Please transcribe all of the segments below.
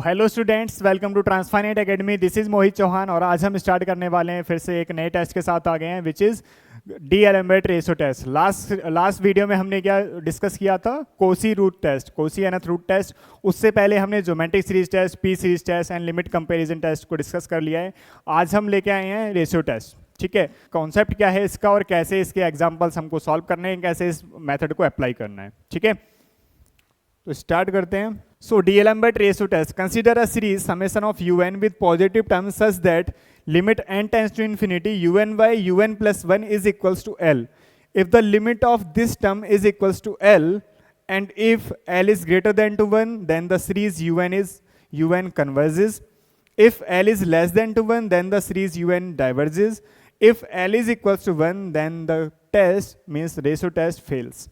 Hello students, welcome to Transfinite Academy. This is Mohit Chauhan और आज हम स्टार्ट करने वाले हैं फिर से एक नए टेस्ट के साथ आ गए हैं which is D'Alembert ratio test. Last video में हमने क्या डिस्कस किया था? Cauchy root test, Cauchy nth root test. उससे पहले हमने geometric series test, p series test and limit comparison test को डिस्कस कर लिया है। आज हम लेके आए हैं रेशो टेस्ट। ठीक है, कॉन्सेप्ट क्या है इसका और कैसे इसके एग्जाम्पल्स हमको सॉल्व करने हैं, कैसे इस मेथड को अप्लाई करना है। ठीक है, तो स्टार्ट करते हैं। So D'Alembert ratio test. Consider a series summation of un with positive terms such that limit n tends to infinity un by un plus 1 is equals to L. If the limit of this term is equals to L and if L is greater than to 1, then the series un converges. If L is less than to 1, then the series un diverges. If L is equals to 1, then the test means ratio test fails.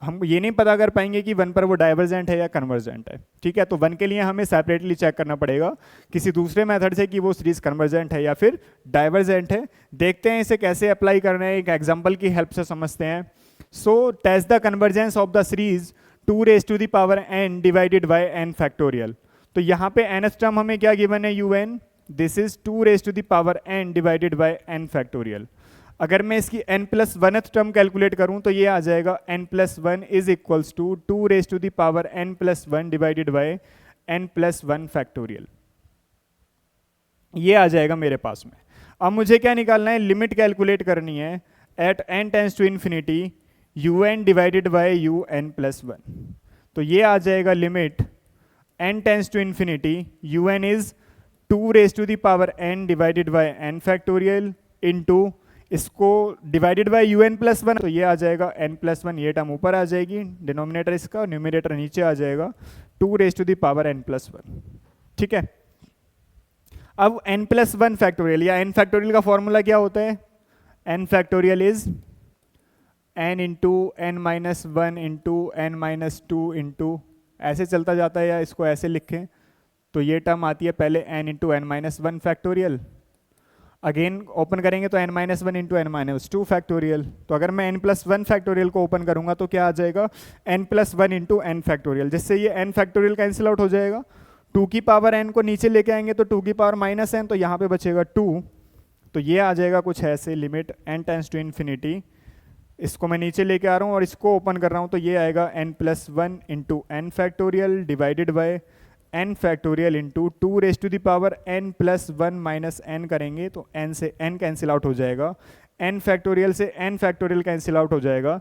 हम ये नहीं पता कर पाएंगे कि 1 पर वो divergent है या कन्वर्जेंट है। ठीक है, तो 1 के लिए हमें सेपरेटली चेक करना पड़ेगा किसी दूसरे मेथड से कि वो सीरीज कन्वर्जेंट है या फिर डाइवर्जेंट है। देखते हैं इसे कैसे अप्लाई करना है, एक एग्जांपल की हेल्प से समझते हैं। So test the convergence of the series 2 raised to the power n divided by n factorial. तो यहाँ पे nth टर्म हमें क्या गिवन है? un। This is 2 raised to the power n divided by n factorial. अगर मैं इसकी n plus 1th term calculate करूं तो ये आ जाएगा n plus 1 is equals to 2 raised to the power n plus 1 divided by n plus 1 factorial. ये आ जाएगा मेरे पास में। अब मुझे क्या निकालना है? लिमिट कैलकुलेट करनी है at n tends to infinity un divided by un plus 1। तो ये आ जाएगा limit n tends to infinity un is 2 raised to the power n divided by n factorial into इसको डिवाइडेड बाय un प्लस 1। तो ये आ जाएगा n plus 1, ये टर्म ऊपर आ जाएगी, डिनोमिनेटर इसका, न्यूमिनेटर नीचे आ जाएगा, 2 raised to the power n plus 1। ठीक है, अब n प्लस 1 फैक्टोरियल या n फैक्टोरियल का फॉर्मूला क्या होता है? n factorial is n into n minus 1 into n minus 2 into, ऐसे चलता जाता है, या इसको ऐसे लिखें तो ये टर्म आती है पहले n into n minus 1 factorial, again open करेंगे तो n minus 1 into n minus 2 factorial. तो अगर मैं n प्लस 1 फैक्टोरियल को ओपन करूंगा तो क्या आ जाएगा? n plus 1 into n factorial, जिससे ये n फैक्टोरियल कैंसिल आउट हो जाएगा। 2 की पावर n को नीचे लेके आएंगे तो 2 की पावर माइनस n, तो यहाँ पे बचेगा 2। तो ये आ जाएगा कुछ ऐसे, limit n tends to infinity, इसको मैं नीचे लेके आ रहा हूँ और इसको ओपन कर रहा हूँ, तो ये आएगा n plus 1 into n factorial divided by n factorial into 2 raised to the power n plus 1 minus n करेंगे तो n से n कैंसिल आउट हो जाएगा, n फैक्टोरियल से n फैक्टोरियल कैंसिल आउट हो जाएगा।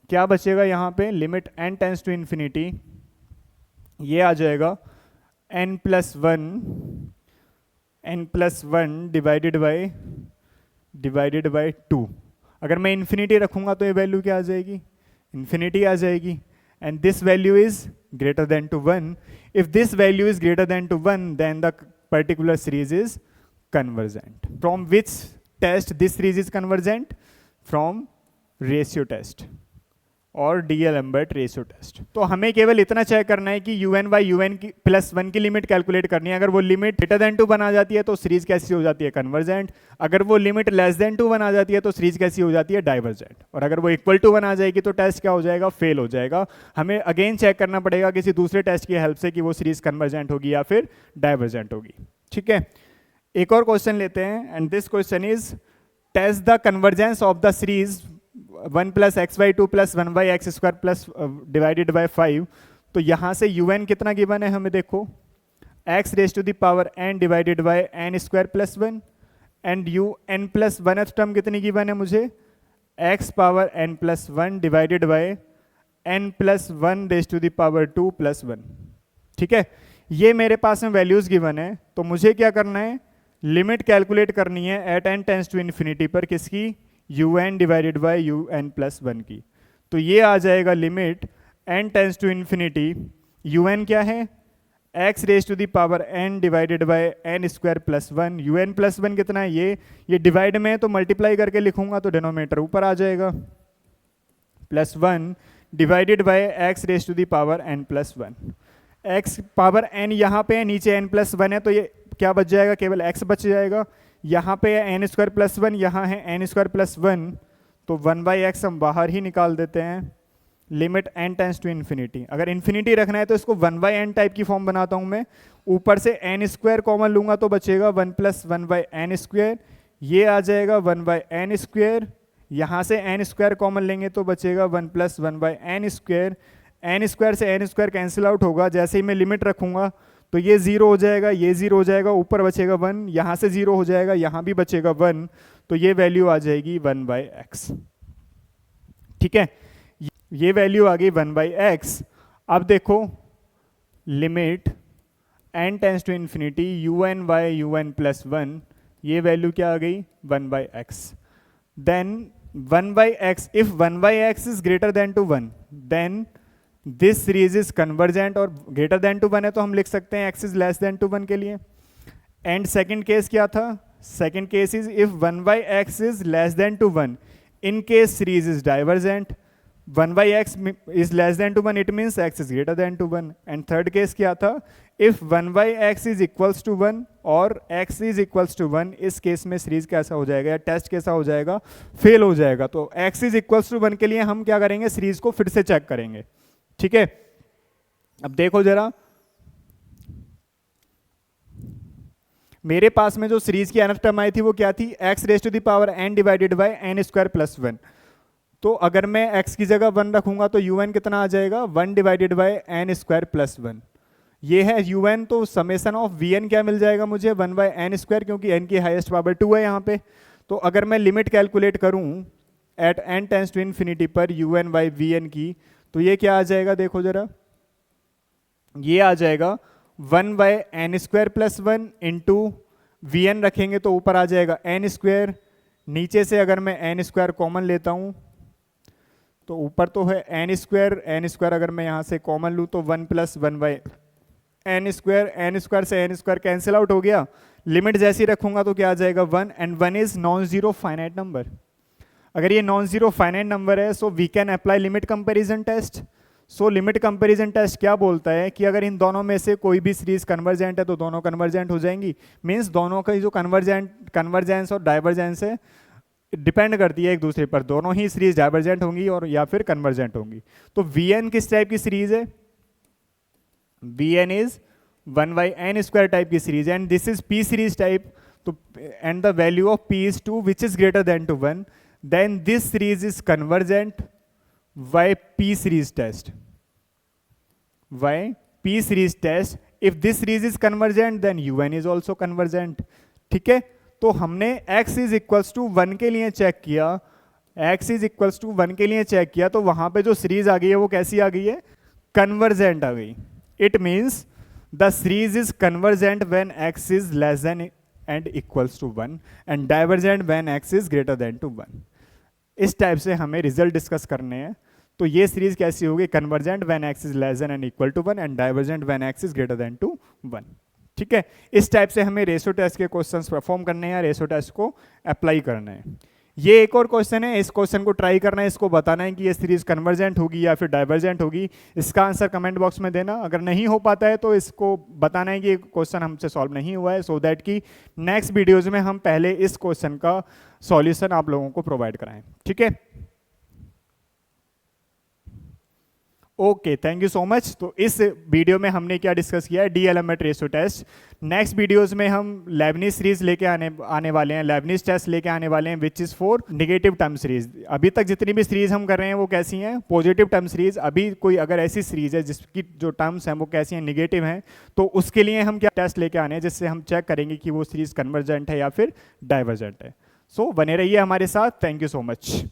क्या बचेगा यहाँ पे? Limit n tends to infinity, ये आ जाएगा n प्लस 1 डिवाइडेड बाय 2। अगर मैं इन्फिनिटी रखूँगा तो ये वैल्यू क्या आ जाएगी? इन्फिनिटी आ जाएगी। And this value is greater than to 1. If this value is greater than to 1, then the particular series is convergent. From which test this series is convergent? From ratio test और D'Alembert ratio test. तो हमें केवल इतना check करना है कि un by un की plus 1 की लिमिट कैलकुलेट करनी है। अगर वो लिमिट ग्रेटर देन 2 बना जाती है तो सीरीज कैसी हो जाती है? कन्वर्जेंट। अगर वो लिमिट लेस देन 2 बना जाती है तो सीरीज कैसी हो जाती है? डाइवर्जेंट। और अगर वो इक्वल टू बना जाएगी तो टेस्ट क्या हो जाएगा? फेल हो जाएगा। हमें अगेन चेक करना पड़ेगा किसी दूसरे टेस्ट की हेल्प से कि वो सीरीज कन्वर्जेंट होगी या फिर डाइवर्जेंट होगी। ठीक है, एक और क्वेश्चन लेते हैं and this question is test the convergence of the series 1 plus x by 2 plus 1 by x square plus divided by 5। तो यहाँ से un कितना गिवन है हमें? देखो, x raise to the power n divided by n square plus 1 and n plus 1th term कितनी given है मुझे? x power n plus 1 divided by n plus 1 raise to the power 2 plus 1। ठीक है, ये मेरे पास में वैल्यूज गिवन है, तो मुझे क्या करना है? लिमिट कैलकुलेट करनी है at n tends to infinity पर, किसकी? un divided by un plus 1 की। तो ये आ जाएगा limit n tends to infinity un क्या है? x raise to the power n divided by n square plus 1। un plus 1 कितना है? ये डिवाइड में तो मल्टीप्लाई करके लिखूंगा तो डिनोमिनेटर ऊपर आ जाएगा, plus 1 divided by x raise to the power n plus 1। x power n यहाँ पे है, नीचे n प्लस 1 है, तो ये क्या बच जाएगा? केवल x बच जाएगा। यहाँ पे है n स्क्वायर प्लस 1, यहाँ है n स्क्वायर प्लस 1, तो 1 बाई एक्स हम बाहर ही निकाल देते हैं। Limit n tends to infinity. अगर इन्फिनिटी रखना है तो इसको 1/n टाइप की फॉर्म बनाता हूं मैं, ऊपर से n स्क्वायर कॉमन लूंगा तो बचेगा 1 + 1/n स्क्वायर, ये आ जाएगा 1/n स्क्वायर, यहाँ से n स्क्वायर कॉमन लेंगे तो बचेगा 1 + 1/n स्क्वायर, n स्क्वायर से n स्क्वायर कैंसिल आउट होगा, जैसे ही मैं लिमिट रखूंगा तो ये 0 हो जाएगा, ये 0 हो जाएगा, ऊपर बचेगा 1, यहाँ से 0 हो जाएगा, यहाँ भी बचेगा 1, तो ये वैल्यू आ जाएगी 1/x। ठीक है, ये वैल्यू आ गई 1/x। अब देखो limit n tends to infinity un/un + 1, ये वैल्यू क्या आ गई 1/x। Then 1/x, if 1/x is greater than to 1 then this series is convergent, और ग्रेटर देन टू 1 है तो हम लिख सकते हैं x is less than to 1 के लिए। एंड सेकंड केस क्या था, second case is if 1/x is less than to 1, in case series is divergent, 1/x is less than to 1, it means x is greater than to 1. And third case क्या था, if 1/x is equals to 1 और x is equals to 1, इस case में series कैसा हो जाएगा या test कैसा हो जाएगा, फेल हो जाएगा। तो x is equals to 1 के लिए हम क्या करेंगे, सीरीज को फिर से चेक करेंगे। ठीक है, अब देखो जरा, मेरे पास में जो सीरीज की nth टर्म आई थी वो क्या थी, x⁻n डिवाइडेड बाय n² + 1। तो अगर मैं x की जगह 1 रखूंगा तो un कितना आ जाएगा, 1 डिवाइडेड बाय n² + 1। ये है un, तो समेशन ऑफ vn क्या मिल जाएगा मुझे, 1/n², क्योंकि n की हाईएस्ट पावर 2 है यहाँ पे। तो अगर मैं लिमिट कैलकुलेट करूँ at n tends to infinity पर un/vn की, तो ये क्या आ जाएगा, देखो जरा, ये आ जाएगा 1/n² + 1 इंटू vn रखेंगे तो ऊपर आ जाएगा n², नीचे से अगर मैं n² कॉमन लेता हूँ तो ऊपर तो है n² अगर मैं यहाँ से कॉमन लूँ तो 1 + 1/n², से n² कैंसिल आउट हो गया, लिमिट जैसी रखूंगा तो क्या आ जाएगा 1, and 1 is non zero finite number. अगर ये नॉन जीरो फाइनाइट नंबर है so we can apply limit comparison test. So limit comparison test क्या बोलता है कि अगर इन दोनों में से कोई भी सीरीज कन्वर्जेंट है तो दोनों कन्वर्जेंट हो जाएंगी, मीन्स दोनों का जो कन्वर्जेंस और डाइवर्जेंस है डिपेंड करती है एक दूसरे पर, दोनों ही सीरीज डाइवर्जेंट होंगी और या फिर कन्वर्जेंट होंगी। तो Vn किस टाइप की सीरीज है, Vn इज 1/n² टाइप की series, and this is P series type. तो and the value of P is 2 which is greater than to 1, then this series is convergent by P series test, by P series test. If this series is convergent then un is also convergent. ठीक है, तो हमने x is equals to 1 के लिए check किया, x is equals to 1 के लिए check किया, तो वहां पे जो सीरीज आ गई है वो कैसी आ गई है, कन्वर्जेंट आ गई। It means the series is convergent when x is less than and equals to 1 and divergent when x is greater than to 1। इस टाइप से हमें रिजल्ट डिस्कस करने हैं। तो ये सीरीज कैसी होगी, convergent when x is less than and equal to 1 and divergent when x is greater than to 1। ठीक है, इस टाइप से हमें रेशो टेस्ट के क्वेश्चंस परफॉर्म करने हैं, रेशो टेस्ट को अप्लाई करना है। ये एक और क्वेश्चन है, इस क्वेश्चन को ट्राई करना है, इसको बताना है कि ये सीरीज कन्वर्जेंट होगी या फिर डाइवर्जेंट होगी। इसका आंसर कमेंट बॉक्स में देना। अगर नहीं हो पाता है तो इसको बताना है कि ये क्वेश्चन हमसे सॉल्व नहीं हुआ है, सो दैट कि नेक्स्ट वीडियोज में हम पहले इस क्वेश्चन का सॉल्यूशन आप लोगों को प्रोवाइड कराएं। ठीक है, okay, thank you so much. तो इस वीडियो में हमने क्या डिस्कस किया है, d'Alembert ratio test. Next videos में हम लेबनीज सीरीज लेके आने वाले हैं, लेबनीज टेस्ट लेके आने वाले हैं which is for negative term series. अभी तक जितनी भी सीरीज हम कर रहे हैं वो कैसी हैं, पॉजिटिव टर्म सीरीज। अभी कोई अगर ऐसी सीरीज है जिसकी जो टर्म्स हैं वो कैसी हैं, निगेटिव हैं, तो उसके लिए हम क्या टेस्ट लेके आने हैं जिससे हम चेक करेंगे कि वो सीरीज कन्वर्जेंट है या फिर डाइवर्जेंट है। सो बने रहिए हमारे साथ। Thank you so much.